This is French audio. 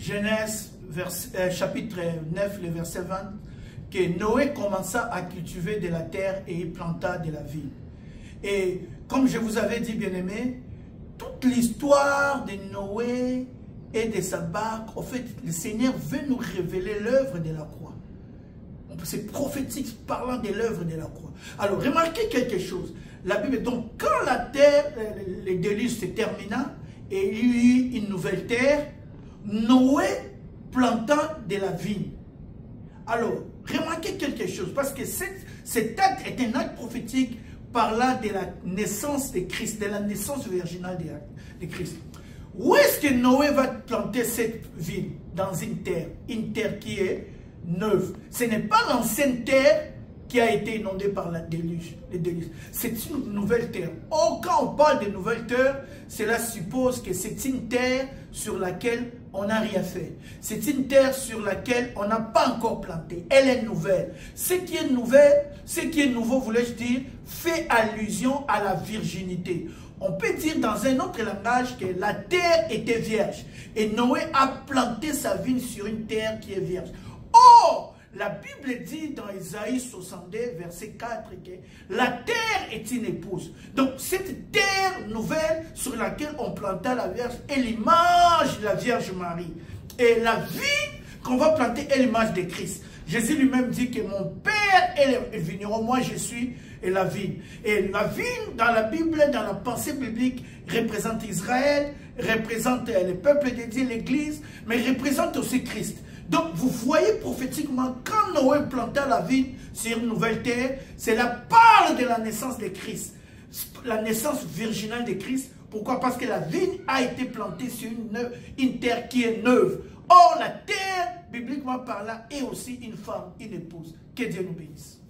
Genèse chapitre 9, le verset 20, que Noé commença à cultiver de la terre et il planta de la vigne. Et comme je vous avais dit, bien-aimés, toute l'histoire de Noé et de sa barque, en fait, le Seigneur veut nous révéler l'œuvre de la croix. C'est prophétique parlant de l'œuvre de la croix. Alors, remarquez quelque chose. La Bible, donc, quand la terre, le déluge se termina, et il y eut une nouvelle terre, Noé planta de la vigne. Alors, remarquez quelque chose, parce que cet acte est un acte prophétique parlant de la naissance de Christ, de la naissance virginale de Christ. Où est-ce que Noé va planter cette vigne? Dans une terre qui est neuve. Ce n'est pas l'ancienne terre qui a été inondée par le déluge. C'est une nouvelle terre. Or, quand on parle de nouvelle terre, cela suppose que c'est une terre sur laquelle on n'a rien fait. C'est une terre sur laquelle on n'a pas encore planté. Elle est nouvelle. Ce qui est nouvelle, ce qui est nouveau, voulais-je dire, fait allusion à la virginité. On peut dire dans un autre langage que la terre était vierge. Et Noé a planté sa vigne sur une terre qui est vierge. Or, la Bible dit dans Isaïe 62, verset 4, que la terre est une épouse. Donc, cette terre nouvelle sur laquelle on planta la Vierge est l'image de la Vierge Marie. Et la vigne qu'on va planter est l'image de Christ. Jésus lui-même dit que mon Père est le vigneron, moi je suis la vigne. Et la vigne, dans la Bible, dans la pensée biblique, représente Israël, représente le peuple de Dieu, l'Église, mais représente aussi Christ. Donc, vous voyez prophétiquement, quand Noé planta la vigne sur une nouvelle terre, cela parle de la naissance de Christ. La naissance virginale de Christ. Pourquoi? Parce que la vigne a été plantée sur une terre qui est neuve. Or, la terre, bibliquement parlant, est aussi une femme, une épouse. Que Dieu nous bénisse.